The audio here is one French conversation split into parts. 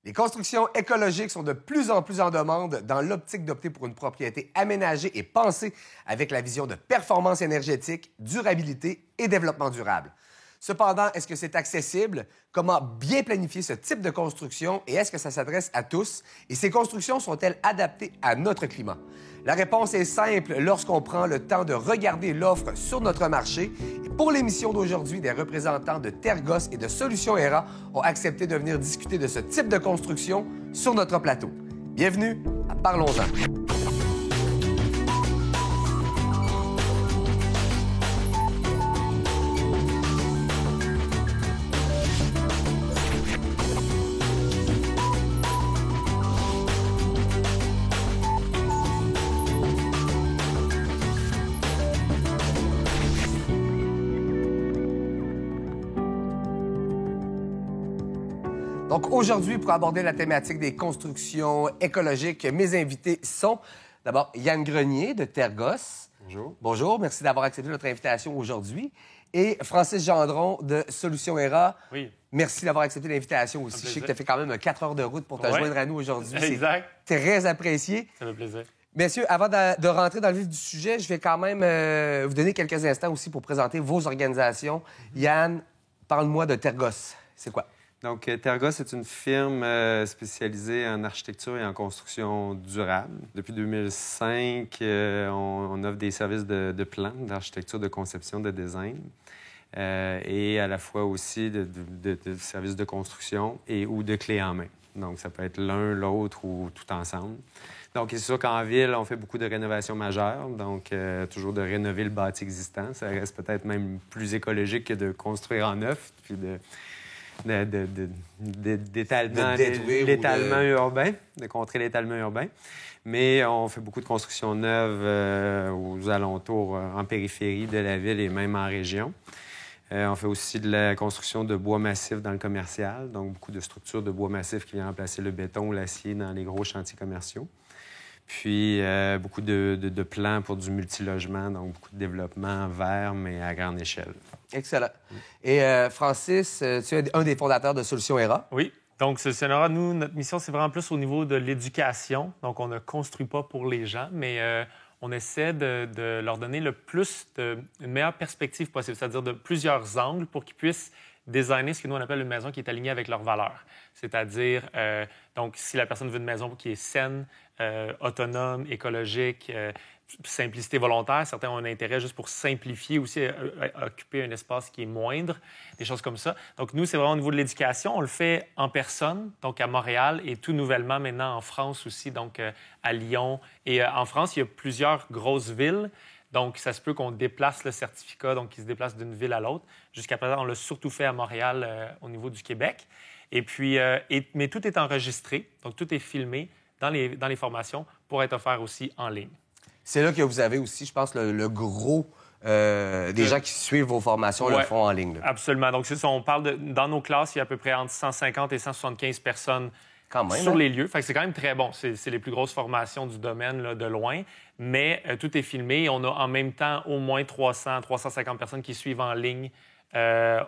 Les constructions écologiques sont de plus en plus en demande dans l'optique d'opter pour une propriété aménagée et pensée avec la vision de performance énergétique, durabilité et développement durable. Cependant, est-ce que c'est accessible? Comment bien planifier ce type de construction et est-ce que ça s'adresse à tous? Et ces constructions sont-elles adaptées à notre climat? La réponse est simple lorsqu'on prend le temps de regarder l'offre sur notre marché. Et pour l'émission d'aujourd'hui, des représentants de Tergos et de Solutions ERA ont accepté de venir discuter de ce type de construction sur notre plateau. Bienvenue à Parlons-en. Donc aujourd'hui, pour aborder la thématique des constructions écologiques, mes invités sont d'abord Yann Grenier de Tergos. Bonjour. Bonjour, merci d'avoir accepté notre invitation aujourd'hui. Et Francis Gendron de Solutions ERA. Oui. Merci d'avoir accepté l'invitation aussi. Je sais que tu as fait quand même 4 heures de route pour te joindre à nous aujourd'hui. Exact. C'est très apprécié. Ça fait plaisir. Messieurs, avant de rentrer dans le vif du sujet, je vais quand même vous donner quelques instants aussi pour présenter vos organisations. Yann, parle-moi de Tergos. C'est quoi? Donc, Tergos est une firme spécialisée en architecture et en construction durable. Depuis 2005, on offre des services de plan, d'architecture, de conception, de design, et à la fois aussi de services de construction et ou de clés en main. Donc, ça peut être l'un, l'autre ou tout ensemble. Donc, c'est sûr qu'en ville, on fait beaucoup de rénovations majeures, donc toujours de rénover le bâti existant. Ça reste peut-être même plus écologique que de construire en neuf, puis l'étalement urbain, de contrer l'étalement urbain. Mais on fait beaucoup de constructions neuves aux alentours, en périphérie de la ville et même en région. On fait aussi de la construction de bois massif dans le commercial, donc beaucoup de structures de bois massif qui viennent remplacer le béton ou l'acier dans les gros chantiers commerciaux. Puis, beaucoup de plans pour du multilogement, donc beaucoup de développement vert, mais à grande échelle. Excellent. Et Francis, tu es un des fondateurs de Solutions ERA. Oui. Donc, Solutions ERA, nous, notre mission, c'est vraiment plus au niveau de l'éducation. Donc, on ne construit pas pour les gens, mais on essaie de leur donner une meilleure perspective possible, c'est-à-dire de plusieurs angles pour qu'ils puissent designer ce que nous, on appelle une maison qui est alignée avec leurs valeurs. C'est-à-dire, donc, si la personne veut une maison qui est saine, autonome, écologique, simplicité volontaire, certains ont un intérêt juste pour simplifier aussi, occuper un espace qui est moindre, des choses comme ça. Donc, nous, c'est vraiment au niveau de l'éducation. On le fait en personne, donc à Montréal, et tout nouvellement maintenant en France aussi, donc à Lyon. Et en France, il y a plusieurs grosses villes. Donc, ça se peut qu'on déplace le certificat, donc qu'il se déplace d'une ville à l'autre. Jusqu'à présent, on l'a surtout fait à Montréal, au niveau du Québec. Et puis, mais tout est enregistré, donc tout est filmé dans les formations pour être offert aussi en ligne. C'est là que vous avez aussi, je pense, le gros des gens qui suivent vos formations le font en ligne. Là. Absolument. Donc, c'est ça. On parle dans nos classes, il y a à peu près entre 150 et 175 personnes quand même, sur les lieux. Fait que c'est quand même très bon. C'est les plus grosses formations du domaine, là, de loin. Mais tout est filmé. Et on a en même temps au moins 300, 350 personnes qui suivent en ligne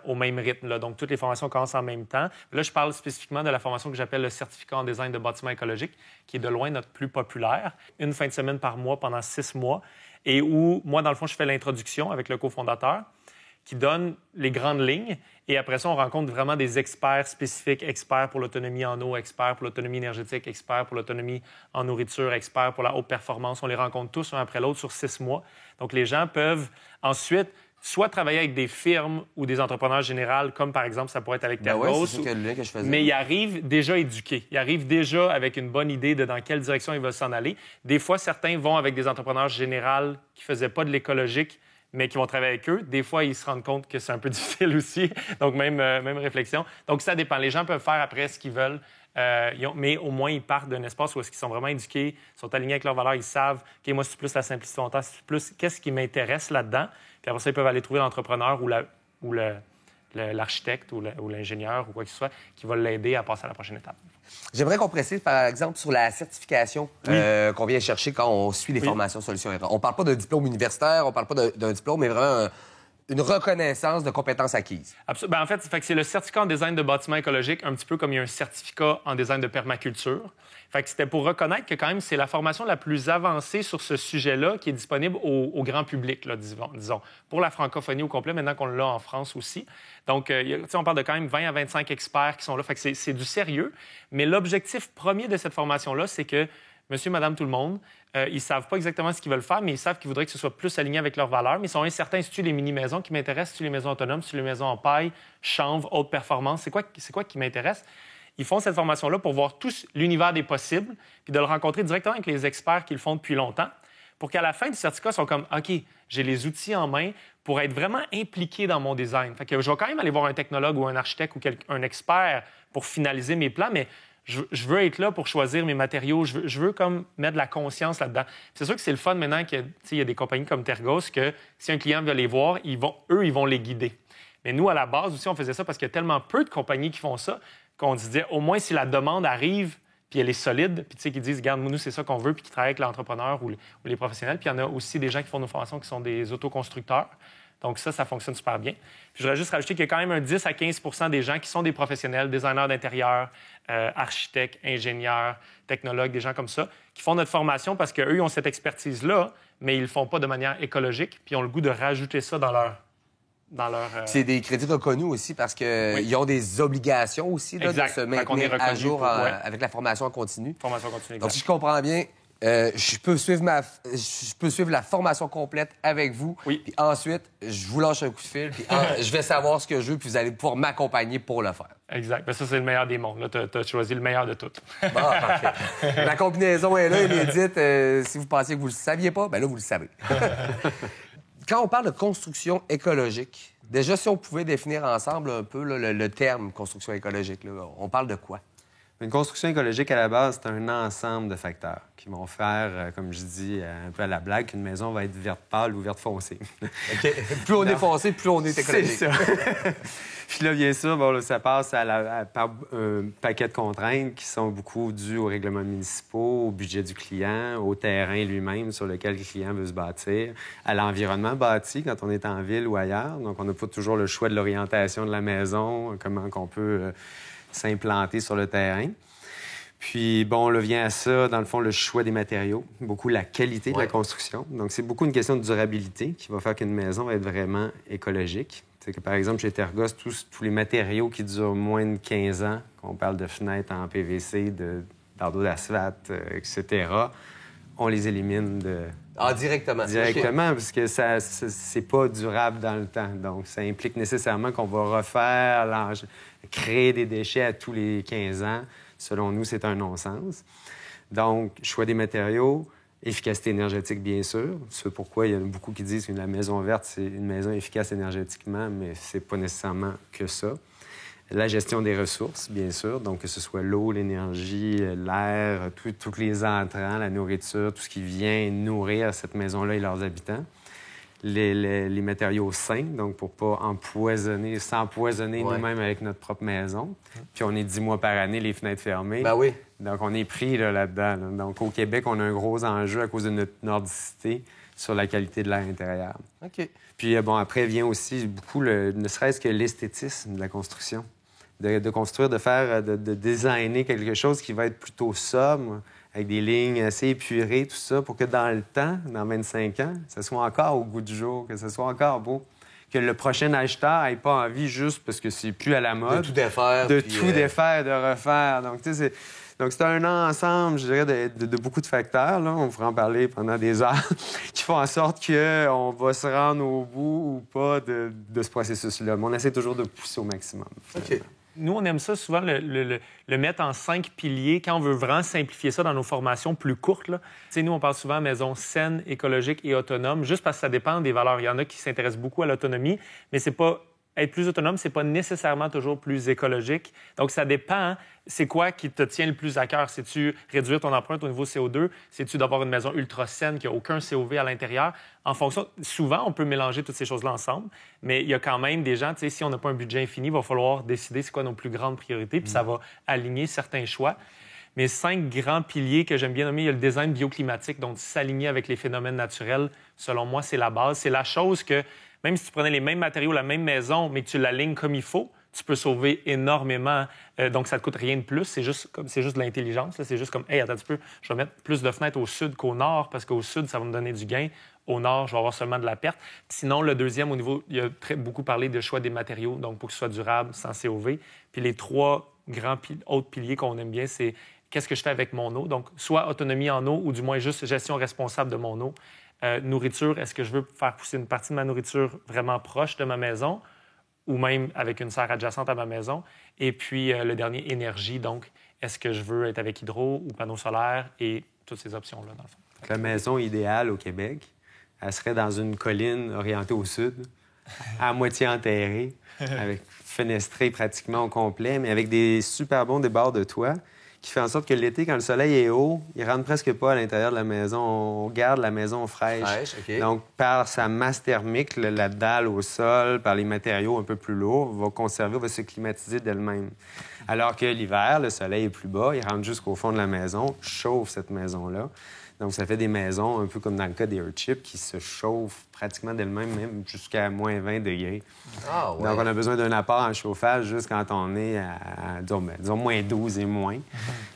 au même rythme. Là. Donc, toutes les formations commencent en même temps. Là, je parle spécifiquement de la formation que j'appelle le certificat en design de bâtiments écologiques, qui est de loin notre plus populaire. Une fin de semaine par mois pendant 6 mois. Et où, moi, dans le fond, je fais l'introduction avec le cofondateur qui donne les grandes lignes. Et après ça, on rencontre vraiment des experts spécifiques, experts pour l'autonomie en eau, experts pour l'autonomie énergétique, experts pour l'autonomie en nourriture, experts pour la haute performance. On les rencontre tous un après l'autre sur 6 mois. Donc, les gens peuvent ensuite soit travailler avec des firmes ou des entrepreneurs généraux, comme par exemple, ça pourrait être avec Tergos. C'est le lien que je faisais. Mais ils arrivent déjà éduqués. Ils arrivent déjà avec une bonne idée de dans quelle direction ils veulent s'en aller. Des fois, certains vont avec des entrepreneurs généraux qui ne faisaient pas de l'écologique, mais qui vont travailler avec eux. Des fois, ils se rendent compte que c'est un peu difficile aussi. Donc, même réflexion. Donc, ça dépend. Les gens peuvent faire après ce qu'ils veulent. Mais au moins, ils partent d'un espace où est-ce qu'ils sont vraiment éduqués, sont alignés avec leurs valeurs, ils savent, OK, moi, c'est plus la simplicité volontaire, c'est plus qu'est-ce qui m'intéresse là-dedans. Puis après ça, ils peuvent aller trouver l'entrepreneur ou l'architecte ou l'ingénieur ou quoi que ce soit qui va l'aider à passer à la prochaine étape. J'aimerais qu'on précise, par exemple, sur la certification qu'on vient chercher quand on suit les formations Solutions ERA. On ne parle pas d'un diplôme universitaire, on ne parle pas d'un diplôme, mais vraiment une reconnaissance de compétences acquises. Absolument. Ben, en fait, c'est le certificat en design de bâtiment écologique, un petit peu comme il y a un certificat en design de permaculture. Fait que c'était pour reconnaître que quand même, c'est la formation la plus avancée sur ce sujet-là qui est disponible au grand public, là, disons, pour la francophonie au complet, maintenant qu'on l'a en France aussi. Donc, on parle de quand même 20 à 25 experts qui sont là. Fait que c'est du sérieux. Mais l'objectif premier de cette formation-là, c'est que monsieur, madame, tout le monde, ils ne savent pas exactement ce qu'ils veulent faire, mais ils savent qu'ils voudraient que ce soit plus aligné avec leurs valeurs. Mais ils sont incertains, c'est-tu les mini-maisons qui m'intéressent, c'est-tu les maisons autonomes, c'est-tu les maisons en paille, chanvre, haute performance, c'est quoi qui m'intéresse? Ils font cette formation-là pour voir tout l'univers des possibles, puis de le rencontrer directement avec les experts qui le font depuis longtemps, pour qu'à la fin du certificat, ils sont comme, OK, j'ai les outils en main pour être vraiment impliqué dans mon design. Fait que je vais quand même aller voir un technologue ou un architecte ou un expert pour finaliser mes plans, mais je veux être là pour choisir mes matériaux. Je veux comme mettre de la conscience là-dedans. C'est sûr que c'est le fun maintenant qu'il y a des compagnies comme Tergos que si un client veut les voir, ils vont les guider. Mais nous, à la base aussi, on faisait ça parce qu'il y a tellement peu de compagnies qui font ça qu'on se disait, au moins, si la demande arrive puis elle est solide, puis tu sais, qui disent, regarde, nous, c'est ça qu'on veut, puis qui travaillent avec l'entrepreneur ou les professionnels. Puis il y en a aussi des gens qui font nos formations qui sont des autoconstructeurs. Donc ça fonctionne super bien. Puis je voudrais juste rajouter qu'il y a quand même un 10 à 15 des gens qui sont des professionnels, designers d'intérieur, architectes, ingénieurs, technologues, des gens comme ça, qui font notre formation parce qu'eux, ils ont cette expertise-là, mais ils ne le font pas de manière écologique, puis ils ont le goût de rajouter ça dans leur... C'est des crédits reconnus aussi parce qu'ils ont des obligations aussi là, de se maintenir à jour avec la formation en continu. Formation continue, exact. Donc, si je comprends bien, je peux suivre la formation complète avec vous. Oui. Puis ensuite, je vous lâche un coup de fil, puis je vais savoir ce que je veux, puis vous allez pouvoir m'accompagner pour le faire. Exact. Ben ça, c'est le meilleur des mondes. Là, tu as choisi le meilleur de tout. Bon, parfait. La combinaison est là, inédite. Si vous pensiez que vous ne le saviez pas, bien là, vous le savez. Quand on parle de construction écologique, déjà, si on pouvait définir ensemble un peu là, le terme construction écologique, là, on parle de quoi? Une construction écologique, à la base, c'est un ensemble de facteurs qui vont faire, comme je dis un peu à la blague, qu'une maison va être verte pâle ou verte foncée. Okay. Plus on est foncé, plus on est écologique. C'est ça. Puis là, bien sûr, bon, là, ça passe par un paquet de contraintes qui sont beaucoup dues aux règlements municipaux, au budget du client, au terrain lui-même sur lequel le client veut se bâtir, à l'environnement bâti quand on est en ville ou ailleurs. Donc, on n'a pas toujours le choix de l'orientation de la maison, comment qu'on peut... s'implanter sur le terrain. Puis, bon, là vient à ça, dans le fond, le choix des matériaux, beaucoup la qualité de la construction. Donc, c'est beaucoup une question de durabilité qui va faire qu'une maison va être vraiment écologique. C'est que, par exemple, chez Tergos, tous les matériaux qui durent moins de 15 ans, qu'on parle de fenêtres en PVC, d'ardeaux d'asphalte, etc., on les élimine directement. Directement, parce que c'est pas durable dans le temps. Donc, ça implique nécessairement qu'on va refaire, créer des déchets à tous les 15 ans. Selon nous, c'est un non-sens. Donc, choix des matériaux, efficacité énergétique, bien sûr. C'est pourquoi il y en a beaucoup qui disent que la maison verte, c'est une maison efficace énergétiquement, mais c'est pas nécessairement que ça. La gestion des ressources, bien sûr, donc que ce soit l'eau, l'énergie, l'air, tous les entrants, la nourriture, tout ce qui vient nourrir cette maison-là et leurs habitants. Les matériaux sains, donc pour pas s'empoisonner nous-mêmes avec notre propre maison. Puis on est 10 mois par année, les fenêtres fermées. Ben oui. Donc on est pris là-dedans. Là. Donc au Québec, on a un gros enjeu à cause de notre nordicité sur la qualité de l'air intérieur. OK. Puis bon, après vient aussi beaucoup, ne serait-ce que l'esthétisme de la construction. De construire, de designer quelque chose qui va être plutôt sobre, avec des lignes assez épurées, tout ça, pour que dans le temps, dans 25 ans, ça soit encore au goût du jour, que ce soit encore beau. Que le prochain acheteur n'ait pas envie juste parce que c'est plus à la mode. De tout défaire. Défaire, de refaire. Donc, tu sais, c'est un ensemble, je dirais, de beaucoup de facteurs. Là. On pourrait en parler pendant des heures, qui font en sorte qu'on va se rendre au bout ou pas de ce processus-là. Mais on essaie toujours de pousser au maximum. OK. Nous, on aime ça souvent le mettre en 5 piliers quand on veut vraiment simplifier ça dans nos formations plus courtes. Là. Nous, on parle souvent de maison saine, écologique et autonome, juste parce que ça dépend des valeurs. Il y en a qui s'intéressent beaucoup à l'autonomie, mais c'est pas... Être plus autonome, c'est pas nécessairement toujours plus écologique. Donc, ça dépend. Hein? C'est quoi qui te tient le plus à cœur? C'est-tu réduire ton empreinte au niveau CO2? C'est-tu d'avoir une maison ultra saine qui n'a aucun COV à l'intérieur? En fonction... Souvent, on peut mélanger toutes ces choses-là ensemble, mais il y a quand même des gens, si on n'a pas un budget infini, il va falloir décider c'est quoi nos plus grandes priorités, puis ça va aligner certains choix. Mais 5 grands piliers que j'aime bien nommer, il y a le design bioclimatique, donc s'aligner avec les phénomènes naturels. Selon moi, c'est la base. C'est la chose que même si tu prenais les mêmes matériaux, la même maison, mais que tu l'alignes comme il faut, tu peux sauver énormément. Donc, ça ne te coûte rien de plus. C'est juste de l'intelligence. Là. C'est juste comme, hey, attends un petit peu, je vais mettre plus de fenêtres au sud qu'au nord parce qu'au sud, ça va me donner du gain. Au nord, je vais avoir seulement de la perte. Sinon, le deuxième, au niveau, il y a beaucoup parlé de choix des matériaux, donc pour que ce soit durable, sans COV. Puis les trois grands autres piliers qu'on aime bien, c'est qu'est-ce que je fais avec mon eau? Donc, soit autonomie en eau ou du moins juste gestion responsable de mon eau. Nourriture, est-ce que je veux faire pousser une partie de ma nourriture vraiment proche de ma maison ou même avec une serre adjacente à ma maison? Et puis, le dernier, énergie. Donc, est-ce que je veux être avec hydro ou panneaux solaires et toutes ces options-là, dans le fond. La maison idéale au Québec, elle serait dans une colline orientée au sud, à moitié enterrée, avec fenestrée pratiquement au complet, mais avec des super bons débords de toit qui fait en sorte que l'été, quand le soleil est haut, il rentre presque pas à l'intérieur de la maison. On garde la maison fraîche. OK. Donc, par sa masse thermique, la dalle au sol, par les matériaux un peu plus lourds, va se climatiser d'elle-même. Alors que l'hiver, le soleil est plus bas, il rentre jusqu'au fond de la maison, chauffe cette maison-là. Donc, ça fait des maisons, un peu comme dans le cas des Earthships, qui se chauffent pratiquement d'elles-mêmes, même jusqu'à moins 20 degrés. Ah, ouais. Donc, on a besoin d'un apport en chauffage juste quand on est à disons moins 12 et moins.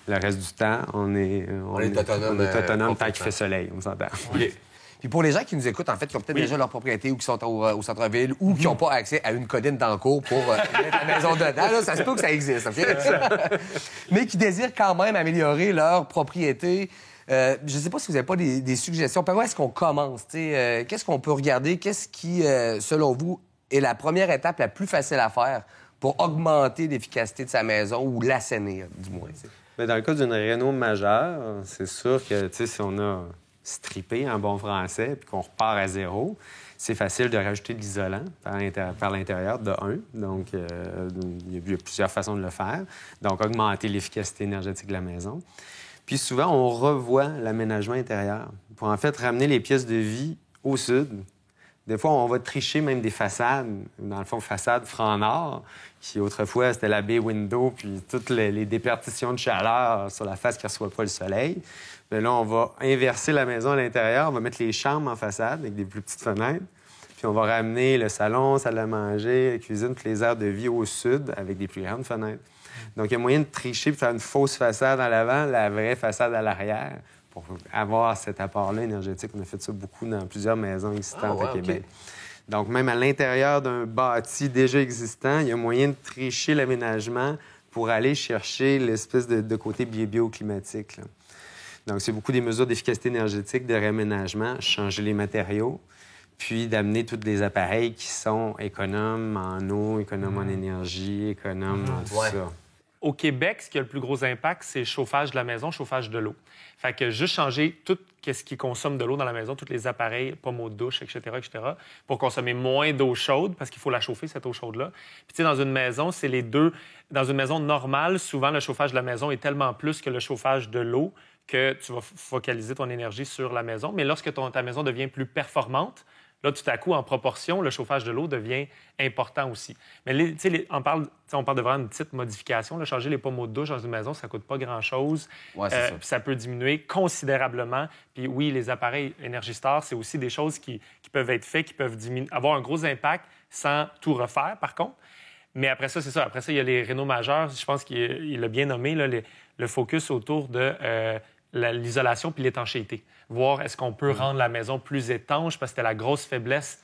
Le reste du temps, on est autonome tant qu'il fait soleil, on s'entend. OK. Puis pour les gens qui nous écoutent, en fait, qui ont peut-être déjà leur propriété ou qui sont au centre-ville ou qui n'ont pas accès à une colline dans le cours pour mettre la maison dedans, là, ça se peut que ça existe, OK? Mais qui désirent quand même améliorer leur propriété. Je ne sais pas si vous n'avez pas des suggestions. Par où est-ce qu'on commence? Qu'est-ce qu'on peut regarder? Qu'est-ce qui, selon vous, est la première étape la plus facile à faire pour augmenter l'efficacité de sa maison ou l'assainir, du moins? Mais dans le cas d'une réno majeure, c'est sûr que si on a strippé en bon français puis qu'on repart à zéro, c'est facile de rajouter de l'isolant par l'intérieur, de un. Donc, il y a plusieurs façons de le faire. Donc, augmenter l'efficacité énergétique de la maison. Puis souvent, on revoit l'aménagement intérieur pour en fait ramener les pièces de vie au sud. Des fois, on va tricher même des façades, dans le fond, façade franc-nord, qui autrefois, c'était la baie window, puis toutes les déperditions de chaleur sur la face qui ne reçoit pas le soleil. Bien là, on va inverser la maison à l'intérieur, on va mettre les chambres en façade avec des plus petites fenêtres, puis on va ramener le salon, salle à manger, la cuisine, toutes les aires de vie au sud avec des plus grandes fenêtres. Donc, il y a moyen de tricher et de faire une fausse façade à l'avant, la vraie façade à l'arrière, pour avoir cet apport-là énergétique. On a fait ça beaucoup dans plusieurs maisons existantes au Québec. Okay. Donc, même à l'intérieur d'un bâti déjà existant, il y a moyen de tricher l'aménagement pour aller chercher l'espèce de côté bioclimatique. Là. Donc, c'est beaucoup des mesures d'efficacité énergétique, de réaménagement, changer les matériaux, puis d'amener tous les appareils qui sont économes en eau, économes en énergie, économes en tout ça. Au Québec, ce qui a le plus gros impact, c'est le chauffage de la maison, chauffage de l'eau. Fait que juste changer tout ce qui consomme de l'eau dans la maison, tous les appareils, pommeaux de douche, etc., pour consommer moins d'eau chaude, parce qu'il faut la chauffer, cette eau chaude-là. Puis, tu sais, dans une maison, c'est les deux. Dans une maison normale, souvent, le chauffage de la maison est tellement plus que le chauffage de l'eau que tu vas focaliser ton énergie sur la maison. Mais lorsque ta maison devient plus performante, là, tout à coup, en proportion, le chauffage de l'eau devient important aussi. Mais on parle de vraiment une petite modification. Là, changer les pommeaux de douche dans une maison, ça ne coûte pas grand-chose. Ouais, c'est ça. Ça peut diminuer considérablement. Puis oui, les appareils Energy Star, c'est aussi des choses qui peuvent être faites, qui peuvent avoir un gros impact sans tout refaire, par contre. Mais après ça, c'est ça. Après ça, il y a les rénaux majeurs. Je pense qu'il l'a bien nommé, là, le focus autour de l'isolation puis l'étanchéité. Voir est-ce qu'on peut rendre la maison plus étanche, parce que c'était la grosse faiblesse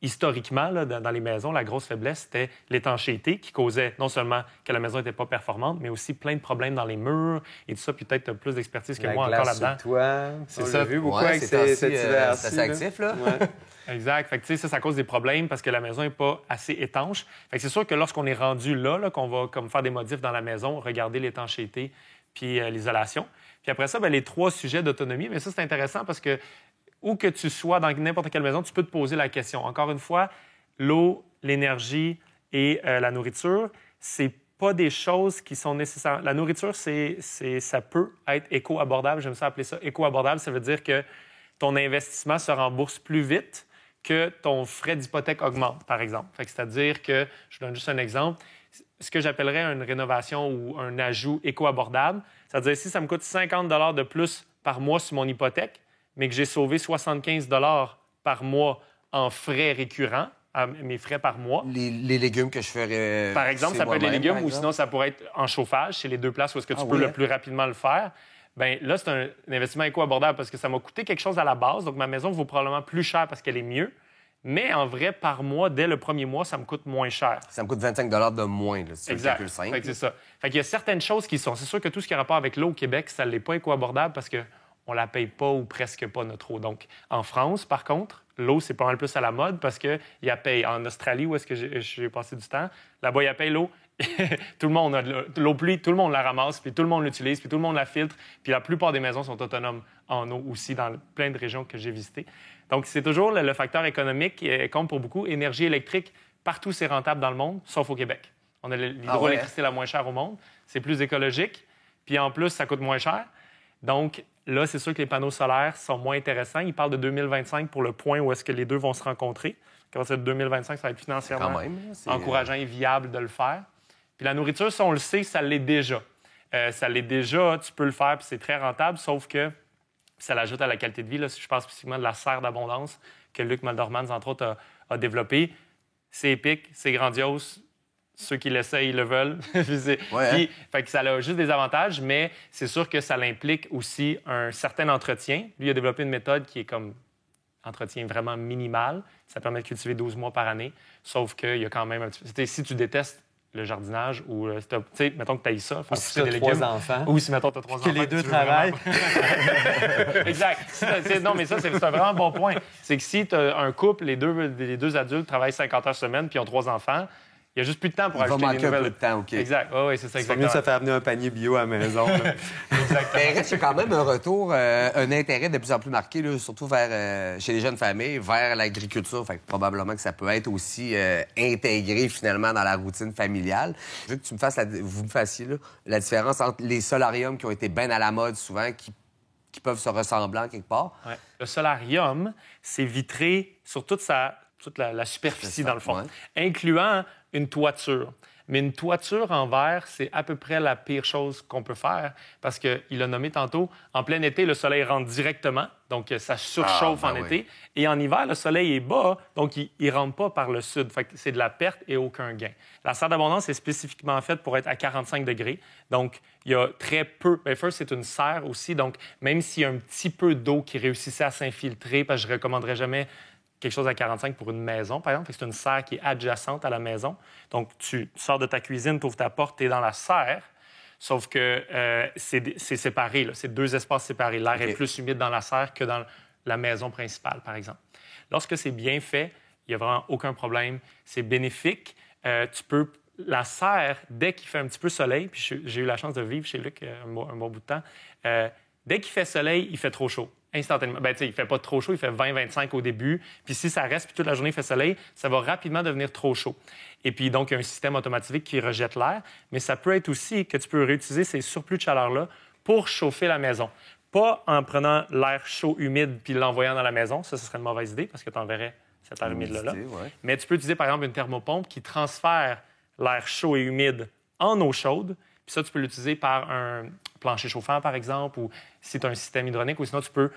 historiquement là, dans les maisons. La grosse faiblesse, c'était l'étanchéité qui causait non seulement que la maison n'était pas performante, mais aussi plein de problèmes dans les murs et tout ça. Puis peut-être tu as plus d'expertise que moi encore là-dedans. C'est ça. Vu beaucoup avec cet hiver. C'est assez actif, là. Ouais. Exact. Fait que, ça cause des problèmes parce que la maison n'est pas assez étanche. Fait que c'est sûr que lorsqu'on est rendu là, qu'on va comme faire des modifs dans la maison, regarder l'étanchéité puis l'isolation. Puis après ça, bien, les 3 sujets d'autonomie. Mais ça, c'est intéressant parce que où que tu sois dans n'importe quelle maison, tu peux te poser la question. Encore une fois, l'eau, l'énergie et la nourriture, c'est pas des choses qui sont nécessaires. La nourriture, ça peut être éco-abordable. J'aime ça appeler ça éco-abordable. Ça veut dire que ton investissement se rembourse plus vite que ton frais d'hypothèque augmente, par exemple. C'est-à-dire que, je donne juste un exemple, ce que j'appellerais une rénovation ou un ajout éco-abordable, c'est-à-dire si ça me coûte 50 $ de plus par mois sur mon hypothèque, mais que j'ai sauvé 75 $ par mois en frais récurrents, à mes frais par mois. Les légumes que je ferais. Par exemple, ça peut être les légumes ou sinon ça pourrait être en chauffage. C'est les deux places où est-ce que tu peux le plus rapidement le faire. Bien, là, c'est un investissement éco-abordable parce que ça m'a coûté quelque chose à la base. Donc, ma maison vaut probablement plus cher parce qu'elle est mieux. Mais en vrai, par mois, dès le premier mois, ça me coûte moins cher. Ça me coûte 25 de moins, là, si tu exact. calcules 5. C'est ça. Fait qu'il y a certaines choses qui sont... C'est sûr que tout ce qui a rapport avec l'eau au Québec, ça ne l'est pas éco-abordable parce qu'on la paye pas ou presque pas, notre eau. Donc, en France, par contre, l'eau, c'est pas mal plus à la mode parce qu'il y a paye. En Australie, où est-ce que j'ai passé du temps, là-bas, il y a paye l'eau. Tout le monde a de l'eau pluie, tout le monde la ramasse, puis tout le monde l'utilise, puis tout le monde la filtre. Puis la plupart des maisons sont autonomes en eau aussi dans plein de régions que j'ai visitées. Donc, c'est toujours le facteur économique qui compte pour beaucoup. Énergie électrique, partout, c'est rentable dans le monde, sauf au Québec. On a l'hydroélectricité la moins chère au monde. C'est plus écologique. Puis en plus, ça coûte moins cher. Donc, là, c'est sûr que les panneaux solaires sont moins intéressants. Ils parlent de 2025 pour le point où est-ce que les deux vont se rencontrer. Quand c'est 2025, ça va être financièrement encourageant et viable de le faire. Puis la nourriture, ça, on le sait, ça l'est déjà. Ça l'est déjà, tu peux le faire, puis c'est très rentable, sauf que ça l'ajoute à la qualité de vie. Là, si je pense spécifiquement de la serre d'abondance que Luc Maldermans, entre autres, a développé. C'est épique, c'est grandiose. Ceux qui l'essayent, ils le veulent. Fait que ça a juste des avantages, mais c'est sûr que ça implique aussi un certain entretien. Lui, il a développé une méthode qui est comme entretien vraiment minimal. Ça permet de cultiver 12 mois par année, sauf qu'il y a quand même un petit peu... Si tu détestes le jardinage ou, tu sais, mettons que tu ailles ça, ou si tu as 3 enfants. Ou si, mettons, tu as 3 enfants. Que les deux travaillent. Exact. Non, mais ça, c'est un vraiment bon point. C'est que si tu as un couple, les deux adultes travaillent 50 heures semaine puis ils ont 3 enfants, il n'y a juste plus de temps pour acheter des nouvelles. Un peu de temps, OK. Exact. Oui, c'est ça, exactement. C'est mieux de se faire venir un panier bio à la maison. Exactement. Mais il reste quand même un retour, un intérêt de plus en plus marqué, là, surtout chez les jeunes familles, vers l'agriculture. Fait que probablement que ça peut être aussi intégré finalement dans la routine familiale. Je veux que vous me fassiez là, la différence entre les solariums qui ont été bien à la mode souvent, qui peuvent se ressembler en quelque part. Ouais. Le solarium, c'est vitré sur toute la superficie, dans le fond, incluant une toiture. Mais une toiture en verre, c'est à peu près la pire chose qu'on peut faire parce qu'il l'a nommé tantôt, en plein été, le soleil rentre directement, donc ça surchauffe en été. Et en hiver, le soleil est bas, donc il ne rentre pas par le sud. Fait que c'est de la perte et aucun gain. La serre d'abondance est spécifiquement faite pour être à 45 degrés. Donc, il y a très peu... Bien, first, c'est une serre aussi, donc même s'il y a un petit peu d'eau qui réussissait à s'infiltrer, parce que je ne recommanderais jamais quelque chose à 45 pour une maison, par exemple. C'est une serre qui est adjacente à la maison. Donc, tu sors de ta cuisine, tu ouvres ta porte, tu es dans la serre, sauf que c'est séparé. Là. C'est 2 espaces séparés. L'air est plus humide dans la serre que dans la maison principale, par exemple. Lorsque c'est bien fait, il n'y a vraiment aucun problème. C'est bénéfique. La serre, dès qu'il fait un petit peu soleil, puis j'ai eu la chance de vivre chez Luc un bon bout de temps, dès qu'il fait soleil, il fait trop chaud. Instantanément. Ben, tu sais, il fait pas trop chaud, il fait 20-25 au début. Puis si ça reste, puis toute la journée il fait soleil, ça va rapidement devenir trop chaud. Et puis donc, il y a un système automatique qui rejette l'air. Mais ça peut être aussi que tu peux réutiliser ces surplus de chaleur-là pour chauffer la maison. Pas en prenant l'air chaud, humide, puis l'envoyant dans la maison. Ça, ce serait une mauvaise idée parce que tu enverrais cet air humide-là. Ouais. Mais tu peux utiliser, par exemple, une thermopompe qui transfère l'air chaud et humide en eau chaude. Puis ça, tu peux l'utiliser par un plancher chauffant, par exemple, ou si tu as un système hydronique, ou sinon tu peux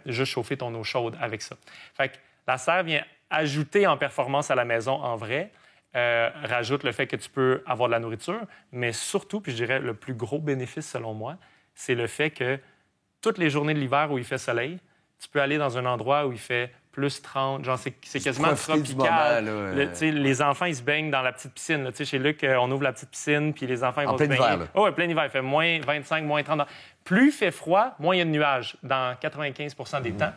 juste chauffer ton eau chaude avec ça. Fait que la serre vient ajouter en performance à la maison en vrai, rajoute le fait que tu peux avoir de la nourriture, mais surtout, puis je dirais le plus gros bénéfice selon moi, c'est le fait que toutes les journées de l'hiver où il fait soleil, tu peux aller dans un endroit où il fait plus 30, genre c'est quasiment tropical. Les enfants, ils se baignent dans la petite piscine. Là. Chez Luc, on ouvre la petite piscine, puis les enfants ils vont se baigner. Oui, plein hiver. Il fait moins 25, moins 30. Plus il fait froid, moins il y a de nuages dans 95 du temps.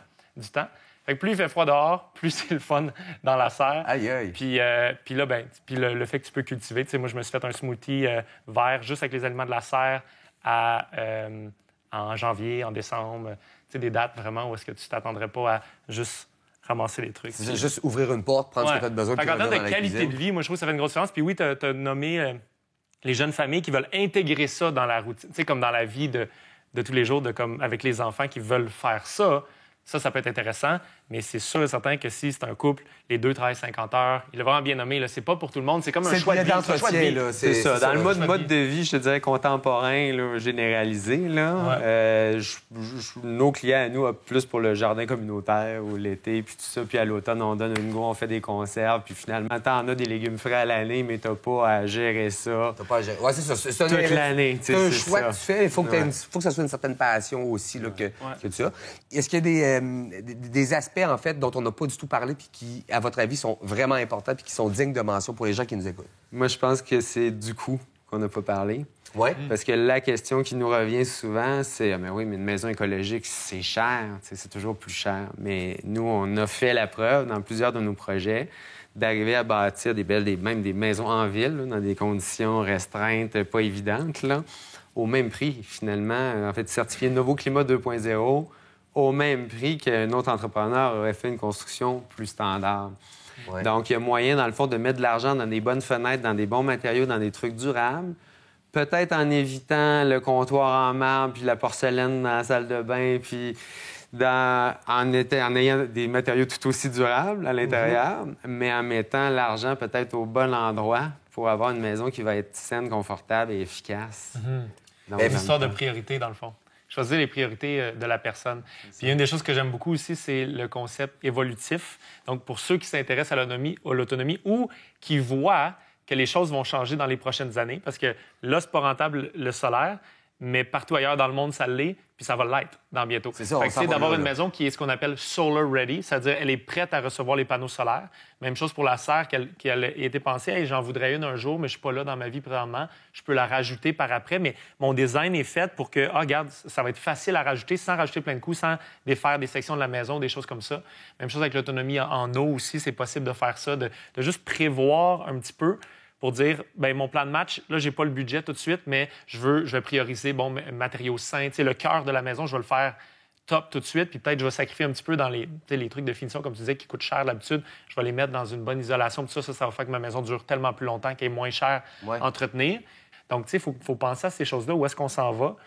Fait que plus il fait froid dehors, plus c'est le fun dans la serre. Aïe, aïe. Puis là, le fait que tu peux cultiver. Moi, je me suis fait un smoothie vert juste avec les aliments de la serre en janvier, en décembre. Des dates vraiment où est-ce que tu t'attendrais pas à juste ramasser les trucs. C'est juste ouvrir une porte, prendre ce que tu as besoin. En termes de qualité de vie, moi, je trouve que ça fait une grosse différence. Puis oui, tu as nommé les jeunes familles qui veulent intégrer ça dans la routine. Comme dans la vie de tous les jours, comme avec les enfants qui veulent faire ça. Ça peut être intéressant, mais c'est sûr et certain que si c'est un couple, les deux travaillent 50 heures, il est vraiment bien nommé, là, c'est pas pour tout le monde, c'est comme un choix de vie. C'est ça. Dans le mode de vie, je te dirais contemporain, là, généralisé, là, nos clients, à nous, plus pour le jardin communautaire ou l'été, puis tout ça, puis à l'automne, on donne une go, on fait des conserves, puis finalement, t'en as des légumes frais à l'année, mais t'as pas à gérer ça. T'as pas à gérer. Ouais, c'est ça. C'est toute l'année. C'est un choix que tu fais. Il faut que ça soit une certaine passion aussi, là, que tu as. Est-ce qu'il y a des aspects, en fait, dont on n'a pas du tout parlé puis qui, à votre avis, sont vraiment importants puis qui sont dignes de mention pour les gens qui nous écoutent? Moi, je pense que c'est du coût qu'on n'a pas parlé. Oui. Parce que la question qui nous revient souvent, c'est mais une maison écologique, c'est cher. C'est toujours plus cher. Mais nous, on a fait la preuve dans plusieurs de nos projets d'arriver à bâtir même des maisons en ville, là, dans des conditions restreintes, pas évidentes, là, au même prix, finalement. En fait, certifié Novo Climat 2.0 au même prix qu'un autre entrepreneur aurait fait une construction plus standard. Ouais. Donc, il y a moyen, dans le fond, de mettre de l'argent dans des bonnes fenêtres, dans des bons matériaux, dans des trucs durables, peut-être en évitant le comptoir en marbre puis la porcelaine dans la salle de bain, puis en ayant des matériaux tout aussi durables à l'intérieur, mais en mettant l'argent peut-être au bon endroit pour avoir une maison qui va être saine, confortable et efficace. Donc, une histoire de priorité, dans le fond. Choisir les priorités de la personne. Puis une des choses que j'aime beaucoup aussi, c'est le concept évolutif. Donc, pour ceux qui s'intéressent à l'autonomie ou qui voient que les choses vont changer dans les prochaines années, parce que là, c'est pas rentable le solaire, mais partout ailleurs dans le monde, ça l'est, puis ça va l'être dans bientôt. C'est ça, c'est d'avoir une maison qui est ce qu'on appelle solar ready, c'est-à-dire elle est prête à recevoir les panneaux solaires. Même chose pour la serre qui a été pensée, hey, j'en voudrais une un jour, mais je suis pas là dans ma vie présentement. Je peux la rajouter par après, mais mon design est fait pour que, regarde, ça va être facile à rajouter sans rajouter plein de coûts, sans défaire des sections de la maison, des choses comme ça. Même chose avec l'autonomie en eau aussi, c'est possible de faire ça, de juste prévoir un petit peu pour dire, bien, mon plan de match, là, j'ai pas le budget tout de suite, mais je vais prioriser, matériaux sains. Tu sais, le cœur de la maison, je vais le faire top tout de suite, puis peut-être je vais sacrifier un petit peu dans les trucs de finition, comme tu disais, qui coûtent cher d'habitude. Je vais les mettre dans une bonne isolation, puis ça va faire que ma maison dure tellement plus longtemps, qu'elle est moins chère à entretenir. Donc, tu sais, il faut penser à ces choses-là, où est-ce qu'on s'en va.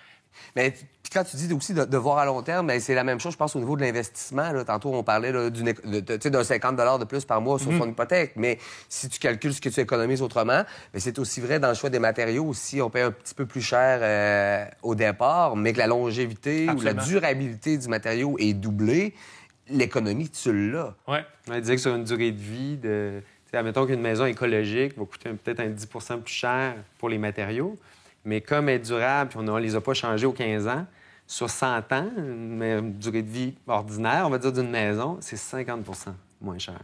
Mais puis quand tu dis aussi de voir à long terme, bien, c'est la même chose, je pense, au niveau de l'investissement. Là. Tantôt, on parlait là, d'un 50 $ de plus par mois sur son hypothèque. Mais si tu calcules ce que tu économises autrement, bien, c'est aussi vrai dans le choix des matériaux aussi. On paye un petit peu plus cher au départ, mais que la longévité ou la durabilité du matériau est doublée, l'économie, tu l'as. Oui. On disait que sur une durée de vie, admettons qu'une maison écologique va coûter peut-être un 10 % plus cher pour les matériaux. Mais comme elle est durable, puis on ne les a pas changés aux 15 ans, sur 100 ans, une durée de vie ordinaire, on va dire, d'une maison, c'est 50 % moins cher.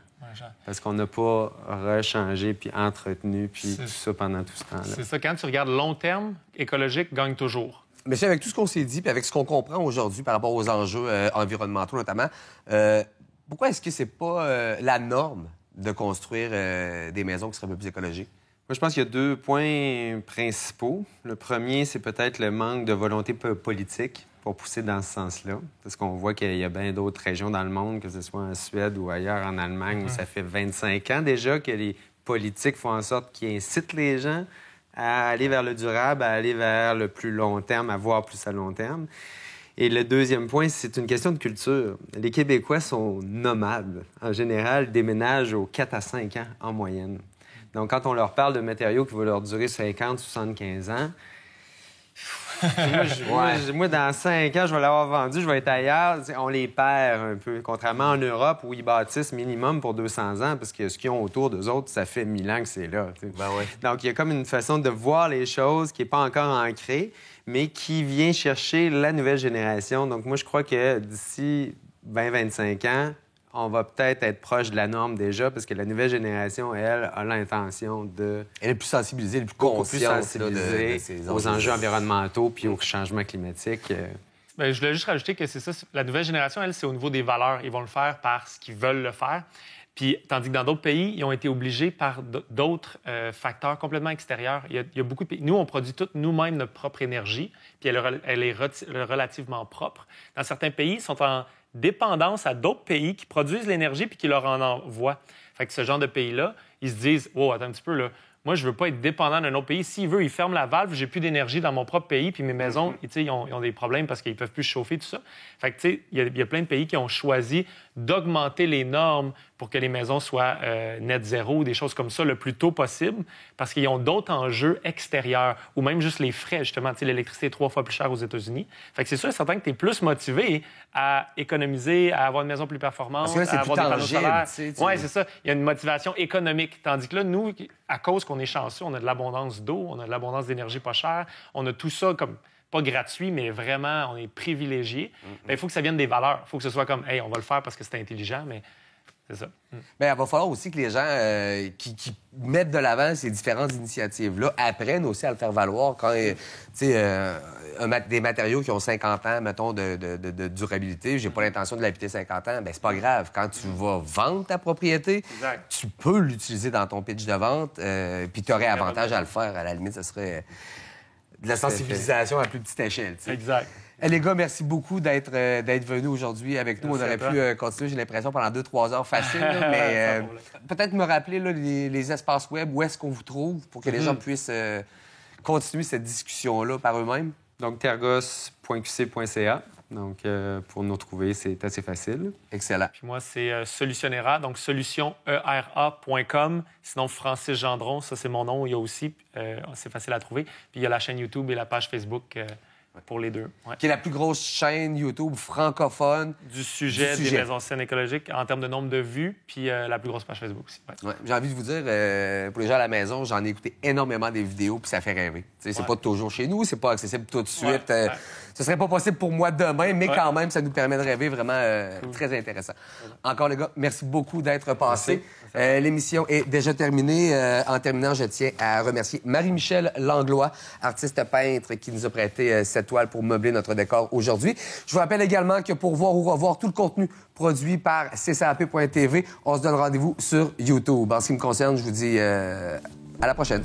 Parce qu'on n'a pas rechangé, puis entretenu, puis tout ça pendant tout ce temps-là. C'est ça. Quand tu regardes long terme, écologique gagne toujours. Mais avec tout ce qu'on s'est dit, puis avec ce qu'on comprend aujourd'hui par rapport aux enjeux environnementaux notamment, pourquoi est-ce que c'est pas la norme de construire des maisons qui seraient un peu plus écologiques? Moi, je pense qu'il y a 2 points principaux. Le premier, c'est peut-être le manque de volonté politique pour pousser dans ce sens-là. Parce qu'on voit qu'il y a bien d'autres régions dans le monde, que ce soit en Suède ou ailleurs, en Allemagne, où ça fait 25 ans déjà que les politiques font en sorte qu'ils incitent les gens à aller vers le durable, à aller vers le plus long terme, à voir plus à long terme. Et le deuxième point, c'est une question de culture. Les Québécois sont nomades. En général, déménagent aux 4 à 5 ans en moyenne. Donc, quand on leur parle de matériaux qui vont leur durer 50, 75 ans, moi, dans 5 ans, je vais l'avoir vendu, je vais être ailleurs. On les perd un peu. Contrairement en Europe, où ils bâtissent minimum pour 200 ans, parce que ce qu'ils ont autour d'eux autres, ça fait 1000 ans que c'est là. Donc, il y a comme une façon de voir les choses qui n'est pas encore ancrée, mais qui vient chercher la nouvelle génération. Donc, moi, je crois que d'ici 20-25 ans, on va peut-être être proche de la norme déjà, parce que la nouvelle génération, elle, a l'intention de... Elle est plus sensibilisée, elle est plus consciente aux enjeux environnementaux puis au changement climatique. Bien, je voulais juste rajouter que c'est ça. La nouvelle génération, elle, c'est au niveau des valeurs. Ils vont le faire parce qu'ils veulent le faire. Puis, tandis que dans d'autres pays, ils ont été obligés par d'autres facteurs complètement extérieurs. Il y a beaucoup de pays. Nous, on produit toutes nous-mêmes notre propre énergie, puis elle est relativement propre. Dans certains pays, ils sont en dépendance à d'autres pays qui produisent l'énergie puis qui leur en envoient. Fait que ce genre de pays-là, ils se disent « Oh, attends un petit peu, là. moi, je veux pas être dépendant d'un autre pays. S'il veut, il ferme la valve, j'ai plus d'énergie dans mon propre pays, puis mes maisons, ils ont des problèmes parce qu'ils peuvent plus chauffer, tout ça. Fait que, tu sais, il y a plein de pays qui ont choisi d'augmenter les normes pour que les maisons soient net zéro, des choses comme ça, le plus tôt possible, parce qu'ils ont d'autres enjeux extérieurs, ou même juste les frais, justement. Tu sais, l'électricité est 3 fois plus chère aux États-Unis. Fait que c'est sûr et certain que tu es plus motivé à économiser, à avoir une maison plus performante, là, à avoir des panneaux solaires. Tu... Oui, c'est ça. Il y a une motivation économique. Tandis que là, nous, à cause qu'on est chanceux, on a de l'abondance d'eau, on a de l'abondance d'énergie pas chère, on a tout ça comme pas gratuit, mais vraiment, on est privilégié. Il faut que ça vienne des valeurs. Il faut que ce soit comme, hey, on va le faire parce que c'est intelligent, mais c'est ça. Bien, il va falloir aussi que les gens qui mettent de l'avant ces différentes initiatives-là apprennent aussi à le faire valoir quand, tu sais, des matériaux qui ont 50 ans, mettons, de durabilité. J'ai pas l'intention de l'habiter 50 ans. Bien, c'est pas grave. Quand tu vas vendre ta propriété, tu peux l'utiliser dans ton pitch de vente, puis tu aurais avantage à le faire. À la limite, ce serait de la sensibilisation à plus petite échelle. T'sais. Exact. Les gars, merci beaucoup d'être venus aujourd'hui avec nous. Merci. On aurait pu continuer, j'ai l'impression, pendant 2-3 heures facile. Là, mais peut-être me rappeler là, les espaces web, où est-ce qu'on vous trouve pour que les gens puissent continuer cette discussion-là par eux-mêmes. Donc, tergos.qc.ca. Donc, pour nous trouver, c'est assez facile. Excellent. Puis moi, c'est Solutionera, donc solutionera.com. Sinon, Francis Gendron, ça, c'est mon nom. Il y a aussi, c'est facile à trouver. Puis il y a la chaîne YouTube et la page Facebook pour les deux. Ouais. Qui est la plus grosse chaîne YouTube francophone du sujet des maisons saines écologiques en termes de nombre de vues, puis la plus grosse page Facebook aussi. Ouais. Ouais, j'ai envie de vous dire, pour les gens à la maison, j'en ai écouté énormément des vidéos, puis ça fait rêver. C'est pas toujours chez nous, c'est pas accessible tout de suite. Ce serait pas possible pour moi demain, mais quand même, ça nous permet de rêver vraiment très intéressant. Encore, les gars, merci beaucoup d'être passés. L'émission est déjà terminée. En terminant, je tiens à remercier Marie-Michel Langlois, artiste peintre, qui nous a prêté cette toile pour meubler notre décor aujourd'hui. Je vous rappelle également que pour voir ou revoir tout le contenu produit par ccap.tv, on se donne rendez-vous sur YouTube. En ce qui me concerne, je vous dis à la prochaine.